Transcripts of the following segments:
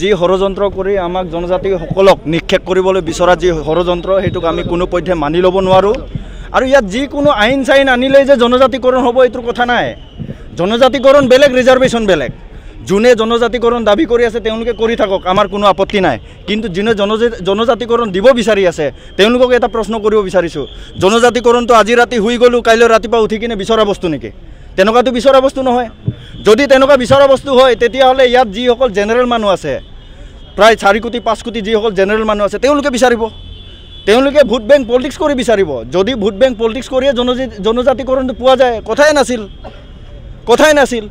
जी षড়যন্ত্ৰ কৰি আমাক জনজাতিসকলক নিক্ষেপ কৰিবলৈ বিচৰা যি ষড়যন্ত্ৰ হেতুক আমি কোনো পধ্যে মানি ল'ব নোৱাৰো আৰু ইয়াত যি কোনো আইন চাইন আনিলে যে জনজাতিকৰণ হ'ব এইটোৰ কথা নাই জনজাতিকৰণ বেলেগ ৰিজাৰ্ভেশ্যন বেলেগ যোনে জনজাতিকৰণ দাবী কৰি আছে তেওঁলোকে কৰি থাকক আমাৰ কোনো আপত্তি নাই কিন্তু যোনে জনজাতিকৰণ দিব বিচাৰি আছে তেওঁলোকক এটা প্ৰশ্ন কৰিব বিচাৰিছো জনজাতিকৰণটো আজি ৰাতি হৈ গ'লো কাইলৈ ৰাতিপুৱা উঠি কিনে বিচৰা বস্তু নেকি তেনেকুৱাটো বিচৰা বস্তু নহয় যদি তেনেকুৱা বিচৰা বস্তু হয় তেতিয়াহ'লে ইয়াত যিসকল জেনেৰেল মানুহ আছে প্ৰায় 4 কোটি 5 কোটি যিসকল জেনেৰেল মানুহ আছে তেওঁলোকে বিচাৰিব তেওঁলোকে ভোট বেংক পলিটিক্স কৰি বিচাৰিব যদি ভোট বেংক পলিটিক্স কৰিয়ে জনজাতিকৰণটো পোৱা যায় কথাই নাছিল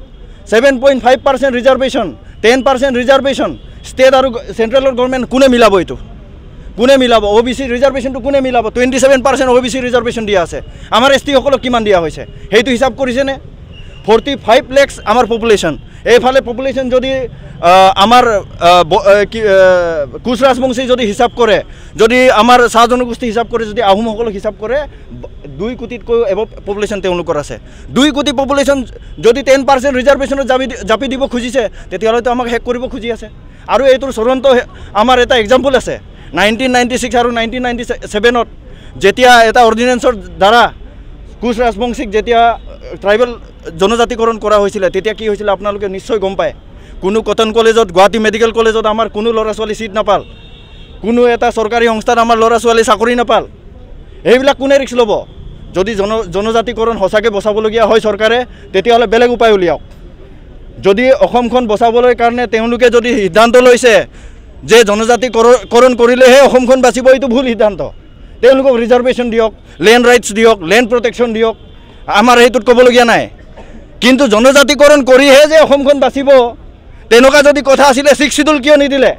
7.5% ৰিজাৰ্ভেশ্যন 10% ৰিজাৰ্ভেশ্যন ষ্টেট আৰু চেণ্ট্ৰেলৰ গভৰ্ণমেণ্ট কোনে মিলাব এইটো কোনে মিলাব ওবিসি ৰিজাৰ্ভেশ্যনটো কোনে মিলাব 27% ওবিসি ৰিজাৰ্ভেশ্যন দিয়া আছে আমাৰ এসটি সকলক কিমান দিয়া হৈছে সেইটো হিচাপ কৰিছে নে 45 lakhs আমাৰ পপুলেশ্যন এইফালে পপুলেশ্যন যদি আমাৰ কোচ ৰাজবংশী যদি হিচাপ কৰে যদি আমাৰ চাহ জনগোষ্ঠী হিচাপ কৰে যদি আহোমসকলক হিচাপ কৰে 2 কোটিতকৈ এব পপুলেশ্যন তেওঁলোকৰ আছে 2 কোটি পপুলেশ্যন যদি 10% ৰিজাৰ্ভেশ্যনত জাপি দিব খুজিছে তেতিয়াহ'লে আমাক হেক কৰিব খুজি আছে আৰু এইটোৰ চূড়ান্ত আমাৰ এটা এক্সাম্পল আছে 1996 আৰু 1997ত যেতিয়া এটা অৰ্ডিনেন্সৰ দ্বাৰা কোচ ৰাজবংশীক যেতিয়া ট্ৰাইবেল জনজাতিকৰণ কৰা হৈছিল তেতিয়া কি হৈছিল আপোনালোকে নিশ্চয় গম পায় কোনো কটন কলেজত গুৱাহাটী মেডিকেল কলেজত আমাৰ কোনো ল'ৰা ছোৱালী সিট নাপাল কোনো এটা চৰকাৰী সংস্থাত আমাৰ ল'ৰা ছোৱালী চাকৰি নাপাল এইবিলাক কোনে ৰিস্ক ল'ব যদি জনজাতিকৰণ হসাকে বচাবলগীয়া হয় চৰকাৰে তেতিয়াহ'লে বেলেগ উপায় উলিয়াওক যদি অসমখন বচাবলৈ কাৰণে তেওঁলোকে যদি সিদ্ধান্ত লৈছে যে জনজাতিকৰণ কৰিলেহে অসমখন বাচিব এইটো ভুল সিদ্ধান্ত তেওঁলোকক ৰিজাৰ্ভেশ্যন দিয়ক লেণ্ড ৰাইটছ দিয়ক লেণ্ড প্ৰটেকশ্যন দিয়ক আমাৰ এইটোত ক'বলগীয়া নাই কিন্তু জনজাতিকৰণ কৰিহে যে অসমখন বাচিব তেনেকুৱা যদি কথা আছিলে 6 শিডিউল কিয় নিদিলে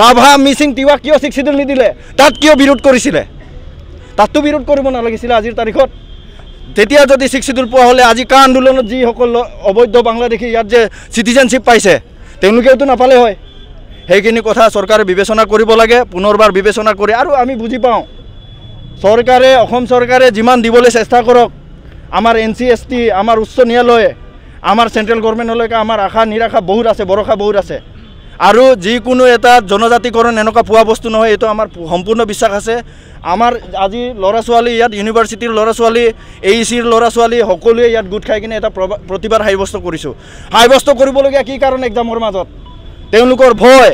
ৰাভা মিচিং তিৱা কিয় 6 শিডিউল নিদিলে তাত কিয় বিৰোধ কৰিছিলে তাততো বিৰোধ কৰিব নালাগিছিল আজিৰ তাৰিখত তেতিয়া যদি 6 শিডিউল পোৱা হ'লে আজি কা আন্দোলনত যিসকল অবৈধ বাংলাদেশী ইয়াত যে চিটিজেনশ্বিপ পাইছে তেওঁলোকেওতো নাপালে হয় সেইখিনি কথা চৰকাৰে বিবেচনা কৰিব লাগে পুনৰবাৰ বিবেচনা কৰি আৰু আমি বুজি পাওঁ চৰকাৰে অসম চৰকাৰে যিমান দিবলৈ চেষ্টা কৰক আমাৰ NCST আমাৰ উচ্চ ন্যায়ালয়ে আমাৰ চেণ্ট্ৰেল গভৰ্ণমেণ্টলৈকে আমাৰ আশা নিৰাশা বহুত আছে, ভৰসা বহুত আছে। আৰু যিকোনো এটা জনজাতিকৰণ এনেকুৱা পোৱা বস্তু নহয়, এইটো আমাৰ সম্পূৰ্ণ বিশ্বাস আছে। আমাৰ আজি ল'ৰা ছোৱালী ইয়াত ইউনিভাৰ্চিটিৰ ল'ৰা ছোৱালী, AECৰ ল'ৰা ছোৱালী সকলোৱে ইয়াত গোট খাই কিনে এটা প্ৰতিবাদ সাব্যস্ত কৰিছোঁ। সাব্যস্ত কৰিবলগীয়া কি কাৰণ এক্সামৰ মাজত? তেওঁলোকৰ ভয়,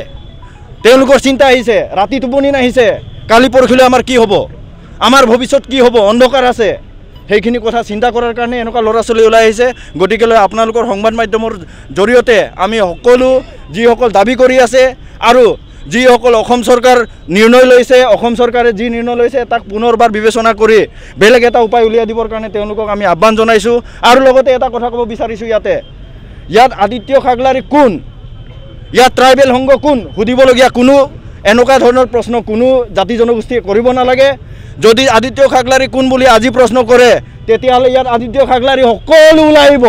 তেওঁলোকৰ চিন্তা আহিছে, ৰাতি টোপনি নাহিছে, কালি পৰহিলৈ আমাৰ কি হ'ব, আমাৰ ভৱিষ্যত কি হ'ব, অন্ধকাৰ আছে। সেইখিনি কথা চিন্তা কৰাৰ কাৰণে এনেকুৱা ল'ৰা ছোৱালী ওলাই আহিছে। গতিকেলৈ আপোনালোকৰ সংবাদ মাধ্যমৰ জৰিয়তে আমি সকলো যিসকল দাবী কৰি আছে আৰু যিসকল অসম চৰকাৰ নিৰ্ণয় লৈছে, অসম চৰকাৰে যি নিৰ্ণয় লৈছে তাক পুনৰবাৰ বিবেচনা কৰি বেলেগ এটা উপায় উলিয়াই দিবৰ কাৰণে তেওঁলোকক আমি আহ্বান জনাইছোঁ। আৰু লগতে এটা কথা ক'ব বিচাৰিছোঁ, ইয়াত আদিত্য খাগলাৰী কোন, ইয়াত ট্ৰাইবেল সংঘ কোন সুধিবলগীয়া কোনো এনেকুৱা ধৰণৰ প্ৰশ্ন কোনো জাতি জনগোষ্ঠীয়ে কৰিব নালাগে। যদি আদিত্য খাগলাৰী কোন বুলি আজি প্ৰশ্ন কৰে, তেতিয়াহ'লে ইয়াত আদিত্য খাগলাৰী সকলো ওলাই আহিব,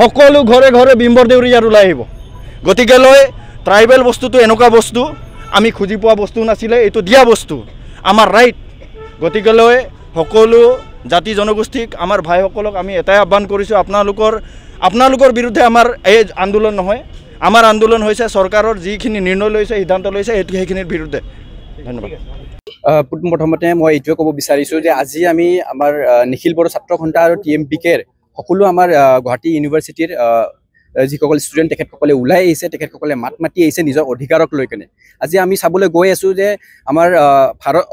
সকলো ঘৰে ঘৰে বিম্বৰ দেউৰী ইয়াত ওলাই আহিব। গতিকেলৈ ট্ৰাইবেল বস্তুটো এনেকুৱা বস্তু আমি খুজি পোৱা বস্তু নাছিলে, এইটো দিয়া বস্তু, আমাৰ ৰাইট। গতিকেলৈ সকলো জাতি জনগোষ্ঠীক, আমাৰ ভাইসকলক আমি এটাই আহ্বান কৰিছোঁ, আপোনালোকৰ বিৰুদ্ধে আমাৰ এই আন্দোলন নহয়, আমাৰ আন্দোলন হৈছে চৰকাৰৰ যিখিনি নিৰ্ণয় লৈছে, সিদ্ধান্ত লৈছে সেইখিনিৰ বিৰুদ্ধে। ধন্যবাদ। প্ৰথমতে মই এইটোৱে ক'ব বিচাৰিছোঁ যে আজি আমি আমাৰ নিখিল বড়ো ছাত্ৰ সন্থা আৰু TMPKৰ সকলো আমাৰ গুৱাহাটী ইউনিভাৰ্চিটিৰ যিসকল ষ্টুডেণ্ট তেখেতসকলে ওলাই আহিছে, তেখেতসকলে মাত মাতি আহিছে নিজৰ অধিকাৰক লৈ কেনে। আজি আমি চাবলৈ গৈ আছোঁ যে আমাৰ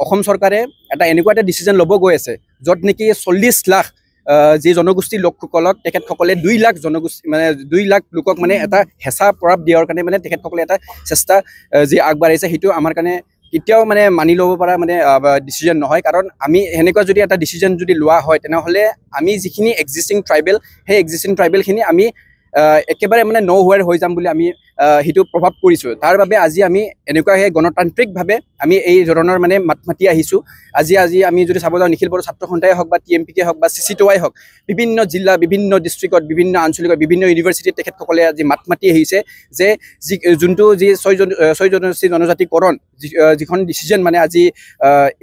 অসম চৰকাৰে এটা এনেকুৱা এটা ডিচিজন ল'ব গৈ আছে, য'ত নেকি 40 লাখ যি জনগোষ্ঠীৰ লোকসকলক তেখেতসকলে 2 লাখ জনগোষ্ঠী মানে 2 লাখ লোকক মানে এটা হেঁচা প্ৰভাৱ দিয়াৰ কাৰণে মানে তেখেতসকলে এটা চেষ্টা যি আগবাঢ়িছে, সেইটো আমাৰ কাৰণে কেতিয়াও মানে মানি ল'ব পৰা মানে ডিচিজন নহয়। কাৰণ আমি সেনেকুৱা যদি এটা ডিচিজন যদি লোৱা হয়, তেনেহ'লে আমি যিখিনি এক্সিষ্টিং ট্ৰাইবেল, সেই এক্সিষ্টিং ট্ৰাইবেলখিনি আমি একেবাৰে মানে নোহোৱাৰ হৈ যাম বুলি আমি সেইটো প্ৰভাৱ কৰিছোঁ। তাৰ বাবে আজি আমি এনেকুৱাহে গণতান্ত্ৰিকভাৱে আমি এই ধৰণৰ মানে মাত মাতি আহিছোঁ। আজি আমি যদি চাব যাওঁ, নিখিল বড়ো ছাত্ৰ সন্থাই হওক বা TMPK হওক বা CCTY হওক, বিভিন্ন জিলা, বিভিন্ন ডিষ্ট্ৰিক্টত, বিভিন্ন আঞ্চলিকত, বিভিন্ন ইউনিভাৰ্চিটিত তেখেতসকলে আজি মাত মাতি আহিছে যে যোনটো যি 6 জনজাতিকৰণ যিখন ডিচিজন মানে আজি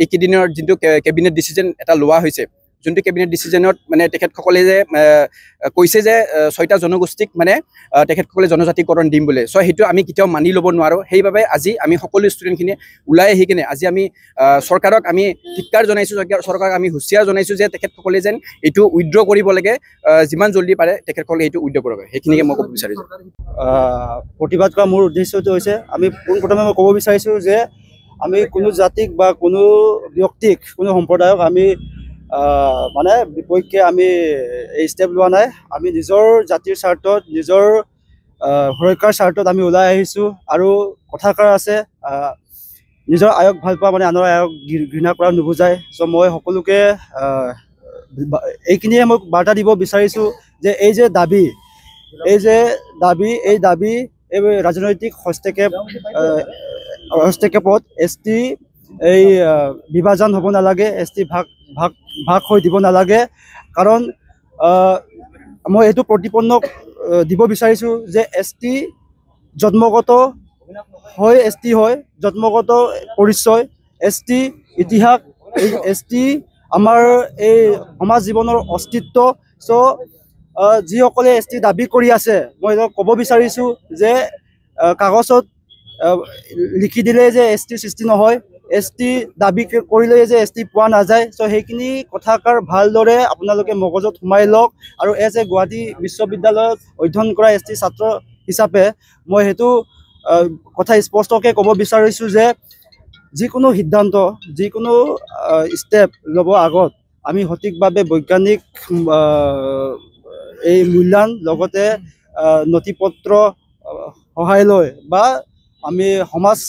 এইকেইদিনৰ যোনটো কেবিনেট ডিচিজন এটা লোৱা হৈছে, যোনটো কেবিনেট ডিচিজনত মানে তেখেতসকলে যে কৈছে যে 6টা জনগোষ্ঠীক মানে তেখেতসকলে জনজাতিকৰণ দিম বুলি। চ' সেইটো আমি কেতিয়াও মানি ল'ব নোৱাৰোঁ। সেইবাবে আজি আমি সকলো ষ্টুডেণ্টখিনি ওলাই আহি কিনে আজি আমি চৰকাৰক আমি ধিক্কাৰ জনাইছোঁ, চৰকাৰক আমি হুঁচিয়াৰ জনাইছোঁ যে তেখেতসকলে যেন এইটো উইথড্ৰ কৰিব লাগে, যিমান জল্দি পাৰে তেখেতসকলে এইটো উইথড্ৰ কৰিব লাগে। সেইখিনিকে মই ক'ব বিচাৰিছোঁ। প্ৰতিবাদ কৰা মোৰ উদ্দেশ্যটো হৈছে, আমি পোনপ্ৰথমে মই ক'ব বিচাৰিছোঁ যে আমি কোনো জাতিক বা কোনো ব্যক্তিক, কোনো সম্প্ৰদায়ক আমি মানে বিপক্ষে আমি এই ষ্টেপ লোৱা নাই। আমি নিজৰ জাতিৰ স্বাৰ্থত, নিজৰ সুৰক্ষাৰ স্বাৰ্থত আমি ওলাই আহিছোঁ। আৰু কথাষাৰ আছে, নিজৰ আয়ক ভাল পোৱা মানে আনৰ আয়ক ঘৃণা কৰা নুবুজায়। চ' মই সকলোকে এইখিনিয়ে মই বাৰ্তা দিব বিচাৰিছোঁ যে এই দাবী এই ৰাজনৈতিক হস্তক্ষেপত ST এই বিভাজন হ'ব নালাগে, ST ভাগ হৈ দিব নালাগে। কাৰণ মই এইটো প্ৰতিপন্ন দিব বিচাৰিছোঁ যে ST জন্মগত হয়, ST হয়, জন্মগত পৰিচয়, ST ইতিহাস, এই ST আমাৰ এই সমাজ জীৱনৰ অস্তিত্ব। চ' যিসকলে ST দাবী কৰি আছে, মই ক'ব বিচাৰিছোঁ যে কাগজত লিখি দিলে যে ST সৃষ্টি নহয়, ST দাবী কৰিলে যে ST পোৱা নাযায়। চ' সেইখিনি কথাষাৰ ভালদৰে আপোনালোকে মগজত সোমাই লওক। আৰু গুৱাহাটী বিশ্ববিদ্যালয়ত অধ্যয়ন কৰা ST ছাত্ৰ হিচাপে মই সেইটো কথা স্পষ্টকৈ ক'ব বিচাৰিছোঁ যে যিকোনো সিদ্ধান্ত, যিকোনো ষ্টেপ ল'ব আগত আমি সঠিকভাৱে বৈজ্ঞানিক এই মূল্যায়ন, লগতে নথি পত্ৰ সহায় লৈ বা আমি সমাজ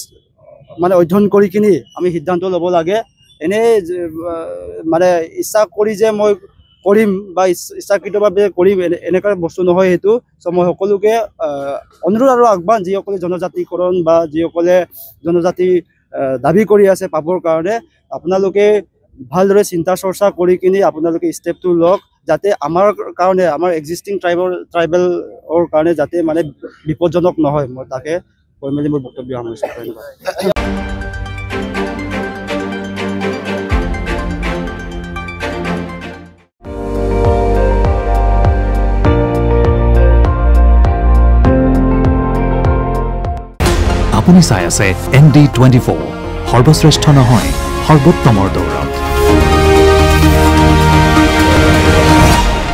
মানে অধ্যয়ন কৰি কিনি আমি সিদ্ধান্ত ল'ব লাগে। এনেই মানে ইচ্ছা কৰি যে মই কৰিম বা ইচ্ছাকৃতভাৱে কৰিম এনেকুৱা বস্তু নহয় সেইটো। চ' মই সকলোকে অনুৰোধ আৰু আহ্বান, যিসকলে জনজাতিকৰণ বা যিসকলে জনজাতি দাবী কৰি আছে পাবৰ কাৰণে, আপোনালোকে ভালদৰে চিন্তা চৰ্চা কৰি কিনি আপোনালোকে ষ্টেপটো লওক, যাতে আমাৰ কাৰণে, আমাৰ এক্সিষ্টিং ট্ৰাইবেলৰ কাৰণে যাতে মানে বিপদজনক নহয়। মই তাকে কৈ মেলি মোৰ বক্তব্য সামৰিছোঁ। ধন্যবাদ। আপুনি চাই আছে ND24 সৰ্বশ্ৰেষ্ঠ নহয় সৰ্বোত্তমৰ দৌৰ